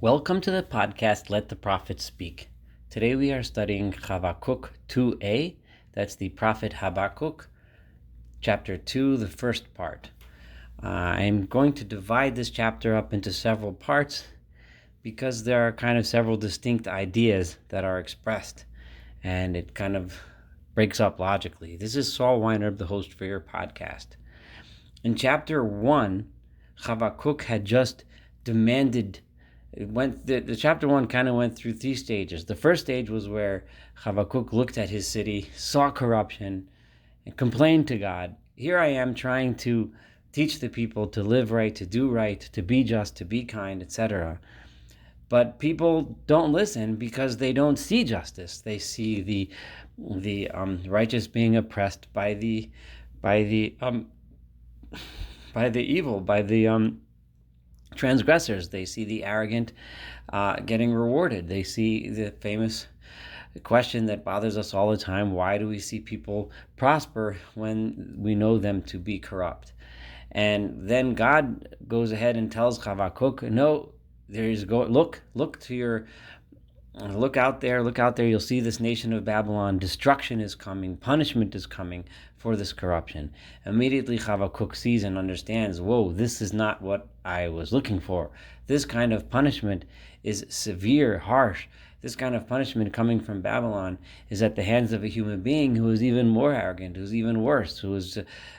Welcome to the podcast, Let the Prophet Speak. Today we are studying Habakkuk 2a, that's the prophet Habakkuk, chapter 2, the first part. I'm going to divide this chapter up into several parts because there are kind of several distinct ideas that are expressed, and it kind of breaks up logically. This is Saul Weinreb, the host for your podcast. In chapter 1, Habakkuk had just demanded. The chapter 1 kind of went through 3 stages. The first stage was where Habakkuk looked at his city, saw corruption, and complained to God. Here I am trying to teach the people to live right, to do right, to be just, to be kind, etc. But people don't listen because they don't see justice. They see the righteous being oppressed by the evil, by the transgressors. They see the arrogant getting rewarded. They see the famous question that bothers us all the time: why do we see people prosper when we know them to be corrupt? And then God goes ahead and tells Habakkuk, no, look out there, you'll see this nation of Babylon. Destruction is coming, punishment is coming for this corruption. Immediately Habakkuk sees and understands, whoa, this is not what I was looking for. This kind of punishment is severe, harsh. This kind of punishment coming from Babylon is at the hands of a human being who is even more arrogant, who's even worse, who is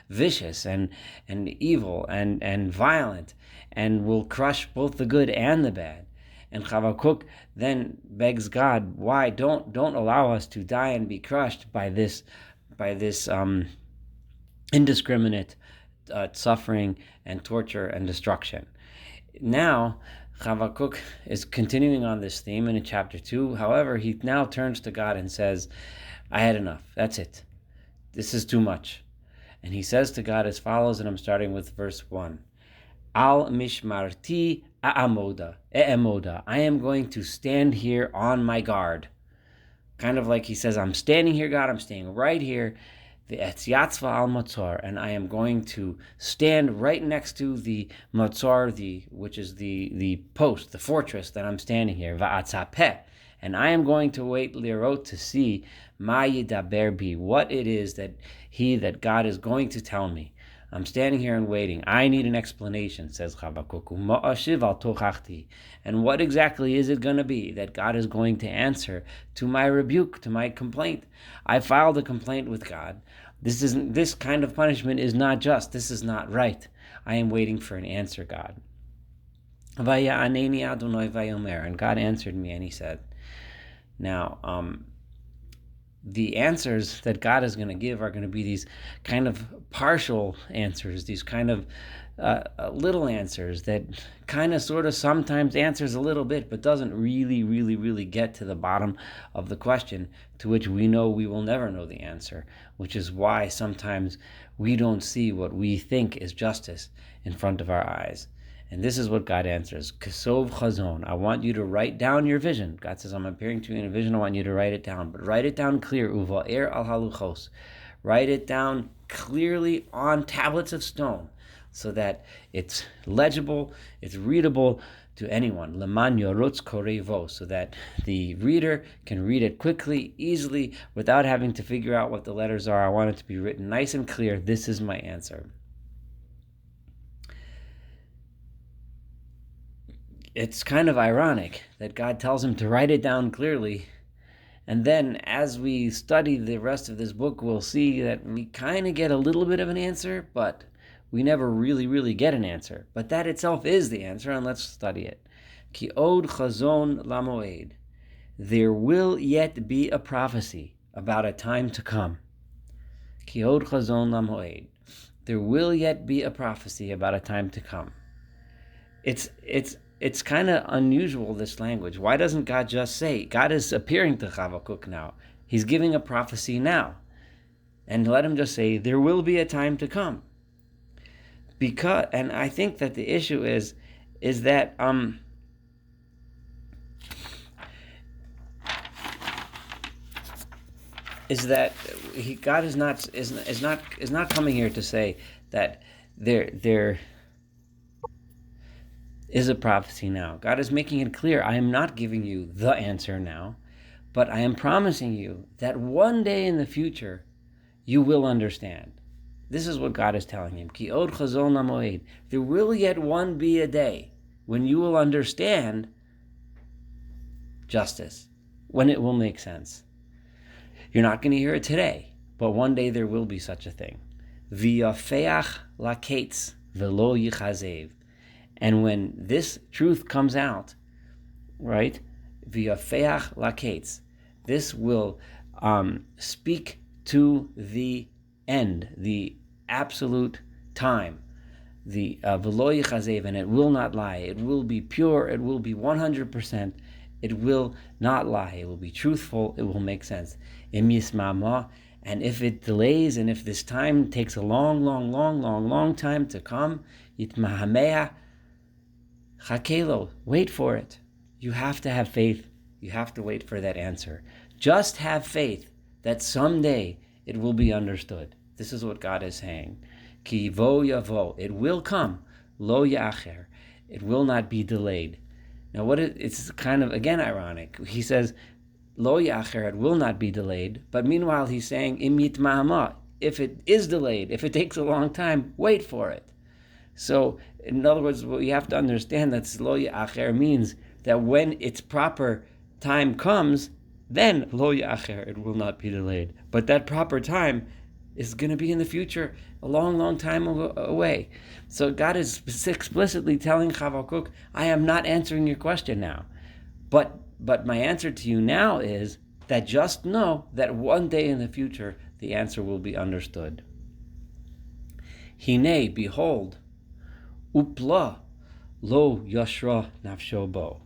vicious and evil and violent, and will crush both the good and the bad. And Habakkuk then begs God, why don't allow us to die and be crushed by this indiscriminate suffering and torture and destruction. Now Habakkuk is continuing on this theme in chapter 2. However, he now turns to God and says, I had enough. That's it. This is too much. And he says to God as follows, and I'm starting with verse 1. Al mishmarti e'emoda. I am going to stand here on my guard. Kind of like he says, I'm standing here, God, I'm staying right here. The etziatzva al matzor, and I am going to stand right next to the matzor, which is the post, the fortress that I'm standing here. Va'atzapeh, and I am going to wait lirot to see ma yidaber bi, what it is that God is going to tell me. I'm standing here and waiting. I need an explanation, says Habakkuk. And what exactly is it going to be that God is going to answer to my rebuke, to my complaint? I filed a complaint with God. This kind of punishment is not just. This is not right. I am waiting for an answer, God. And God answered me, and he said, now, the answers that God is going to give are going to be these kind of partial answers, these kind of little answers that kind of sort of sometimes answers a little bit, but doesn't really get to the bottom of the question, to which we know we will never know the answer, which is why sometimes we don't see what we think is justice in front of our eyes. And this is what God answers. Kesov chazon. I want you to write down your vision. God says, I'm appearing to you in a vision. I want you to write it down. But write it down clear. Uva'er al haluchos. Write it down clearly on tablets of stone so that it's legible, it's readable to anyone. Leman yorotz korevo. So that the reader can read it quickly, easily, without having to figure out what the letters are. I want it to be written nice and clear. This is my answer. It's kind of ironic that God tells him to write it down clearly, and then as we study the rest of this book, we'll see that we kind of get a little bit of an answer, but we never really get an answer. But that itself is the answer, and let's study it. Ki od chazon lamoed. There will yet be a prophecy about a time to come. Ki od chazon lamoed. There will yet be a prophecy about a time to come. It's kind of unusual, this language. Why doesn't God just say? God is appearing to Habakkuk now. He's giving a prophecy now. And let him just say, there will be a time to come. And I think that the issue is that God is not coming here to say that is a prophecy now. God is making it clear, I am not giving you the answer now, but I am promising you that one day in the future, you will understand. This is what God is telling him. Ki od chazon lamoed. There will yet one be a day when you will understand justice, when it will make sense. You're not going to hear it today, but one day there will be such a thing. V'yafeach laketz velo yichazev. And when this truth comes out, right, v'yafeach laketz, this will speak to the end, the absolute time, the velo yichazev, and it will not lie. It will be pure. It will be 100%. It will not lie. It will be truthful. It will make sense. Im yismama, and if it delays, and if this time takes a long time to come, yitmahamea chakelo, wait for it. You have to have faith. You have to wait for that answer. Just have faith that someday it will be understood. This is what God is saying. Ki vo yavo, it will come. Lo ya'acher, it will not be delayed. Now, it's kind of, again, ironic. He says, Lo ya'acher, it will not be delayed. But meanwhile, he's saying, Im yitma'ama, if it is delayed, if it takes a long time, wait for it. So, in other words, what you have to understand that Lo ya'acher means that when its proper time comes, then Lo ya'acher, it will not be delayed. But that proper time is going to be in the future, a long time away. So God is explicitly telling Habakkuk, I am not answering your question now. But my answer to you now is that just know that one day in the future, the answer will be understood. Hine, behold, upla lo yashra nafsho bo.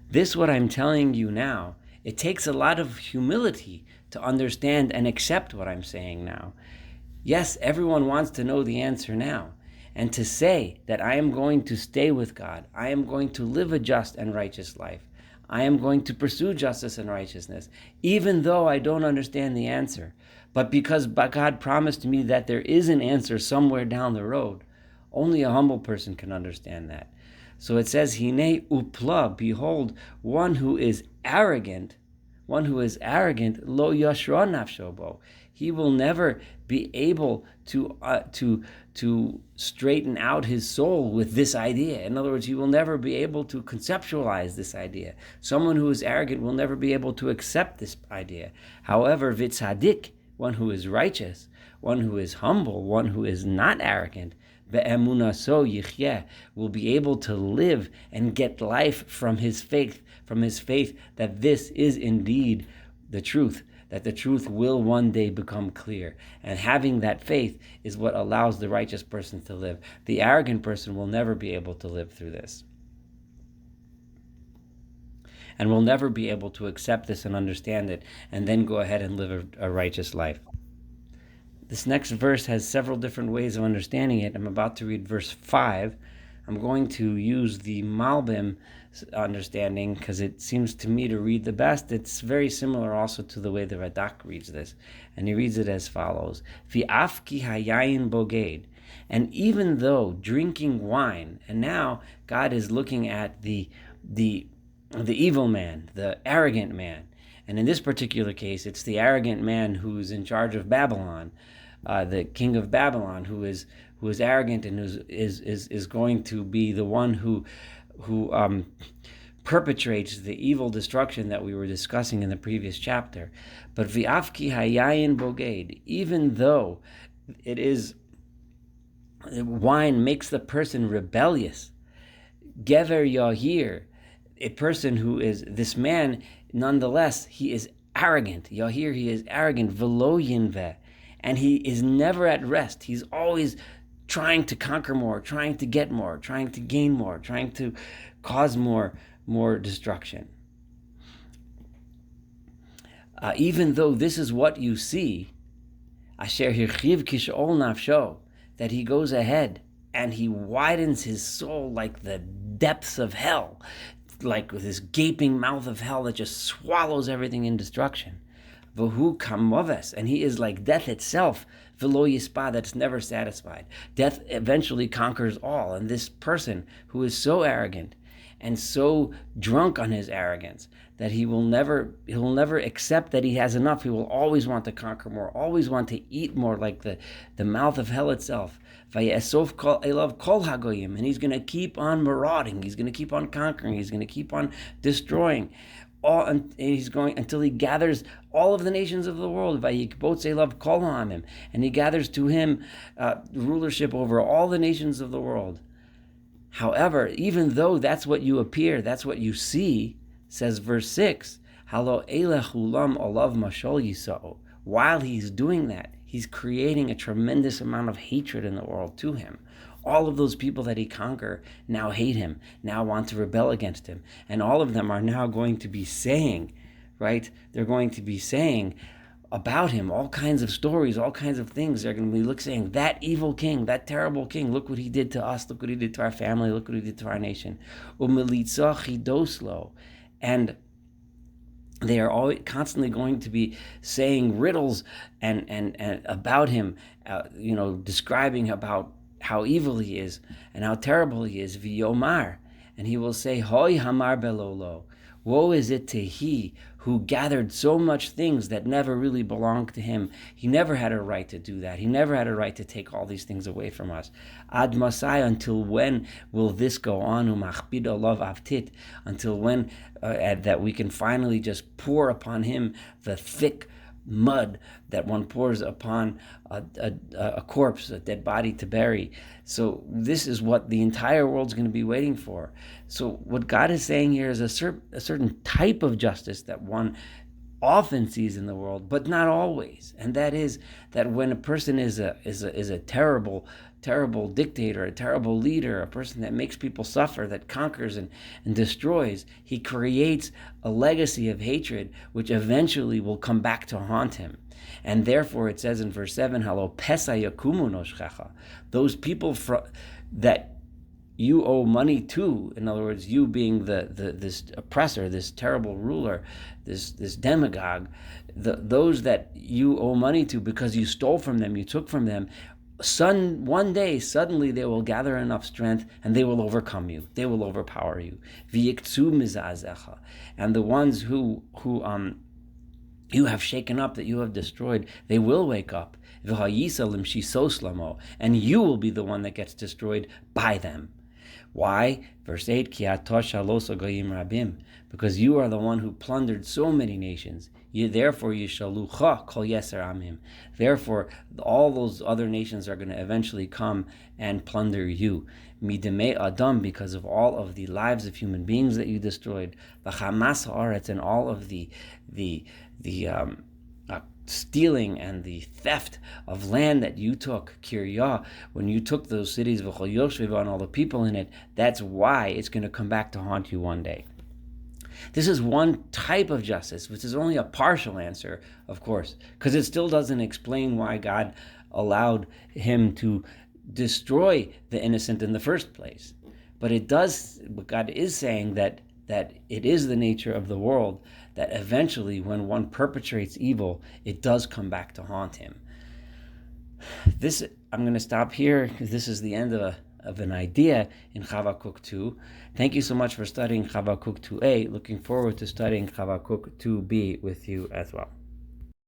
This, what I'm telling you now, it takes a lot of humility to understand and accept what I'm saying now. Yes, everyone wants to know the answer now. And to say that I am going to stay with God, I am going to live a just and righteous life, I am going to pursue justice and righteousness, even though I don't understand the answer. But because God promised me that there is an answer somewhere down the road, only a humble person can understand that. So it says, Hine upla, behold, one who is arrogant, lo yashra nafsho bo. He will never be able to straighten out his soul with this idea. In other words, he will never be able to conceptualize this idea. Someone who is arrogant will never be able to accept this idea. However, vitzadik, one who is righteous, one who is humble, one who is not arrogant, be'emunaso yichyeh, will be able to live and get life from his faith that this is indeed the truth, that the truth will one day become clear. And having that faith is what allows the righteous person to live. The arrogant person will never be able to live through this, and will never be able to accept this and understand it, and then go ahead and live a righteous life. This next verse has several different ways of understanding it. I'm about to read verse 5. I'm going to use the Malbim understanding because it seems to me to read the best. It's very similar also to the way the Radak reads this. And he reads it as follows. V'afki hayayin boged. And even though drinking wine, and now God is looking at the evil man, the arrogant man. And in this particular case, it's the arrogant man who's in charge of Babylon, the king of Babylon, who is arrogant and is going to be the one who perpetrates the evil destruction that we were discussing in the previous chapter. But v'afki hayayin boged, even though wine makes the person rebellious, gever yahir, a person who is this man, nonetheless, he is arrogant. Yahir, he is arrogant. Velo yinveh, and he is never at rest. He's always trying to conquer more, trying to get more, trying to gain more, trying to cause more destruction. Even though this is what you see, asher hirchiv kish'ol nafsho, that he goes ahead and he widens his soul like the depths of hell, like with this gaping mouth of hell that just swallows everything in destruction. V'hu kamoves, and he is like death itself. v'lo yispa, that's never satisfied. Death eventually conquers all, and this person who is so arrogant and so drunk on his arrogance that he will never accept that he has enough. He will always want to conquer more, always want to eat more, like the mouth of hell itself. Vayesof kol elav kol hagoyim, and he's going to keep on marauding. He's going to keep on conquering. He's going to keep on destroying. And he's going until he gathers all of the nations of the world. Vayikbotz elav kol ha'amim, and he gathers to him rulership over all the nations of the world. However, even though that's what you appear, that's what you see, says verse 6, Halo elech ulam olav mashol yisao. While he's doing that, he's creating a tremendous amount of hatred in the world to him. All of those people that he conquered now hate him, now want to rebel against him. And all of them are now going to be saying, right? They're going to be saying about him all kinds of stories, all kinds of things. They're going to be saying, that evil king, that terrible king, look what he did to us, look what he did to our family, look what he did to our nation. Umilitza chidoslo. And they are always constantly going to be saying riddles and about him, describing about how evil he is and how terrible he is. V'yomar, and he will say, Hoi hamar belolo. Woe is it to he who gathered so much things that never really belonged to him. He never had a right to do that. He never had a right to take all these things away from us. Ad masai, until when will this go on? Umachbid olav avtit, until when that we can finally just pour upon him the thick mud that one pours upon a corpse, a dead body to bury. So this is what the entire world's going to be waiting for. So what God is saying here is a certain type of justice that one often sees in the world, but not always. And that is that when a person is a terrible dictator, a terrible leader, a person that makes people suffer, that conquers and destroys, he creates a legacy of hatred which eventually will come back to haunt him. And therefore it says in verse 7, Halo pesa yakumu noshchecha, those people that you owe money to, in other words, you being this oppressor, this terrible ruler, this demagogue, those that you owe money to because you stole from them, you took from them, one day, suddenly they will gather enough strength and they will overcome you. They will overpower you. V'yiktsu mizazecha, and the ones who you have shaken up, that you have destroyed, they will wake up. V'hayisalim shisoslamo, and you will be the one that gets destroyed by them. Why? Verse 8, Ki atosha loso goyim rabim, because you are the one who plundered so many nations. Therefore, yishalucha kol yeser amim. Therefore, all those other nations are going to eventually come and plunder you. Midemei adam, because of all of the lives of human beings that you destroyed. V'chamas haaretz, and all of the stealing and the theft of land that you took, Kiryah, when you took those cities, v'chol yoshveva, and all the people in it. That's why it's going to come back to haunt you one day. This is one type of justice, which is only a partial answer, of course, because it still doesn't explain why God allowed him to destroy the innocent in the first place. But it does, but God is saying that it is the nature of the world that eventually when one perpetrates evil, it does come back to haunt him. I'm going to stop here because this is the end of an idea in Habakkuk 2. Thank you so much for studying Habakkuk 2a. Looking forward to studying Habakkuk 2b with you as well.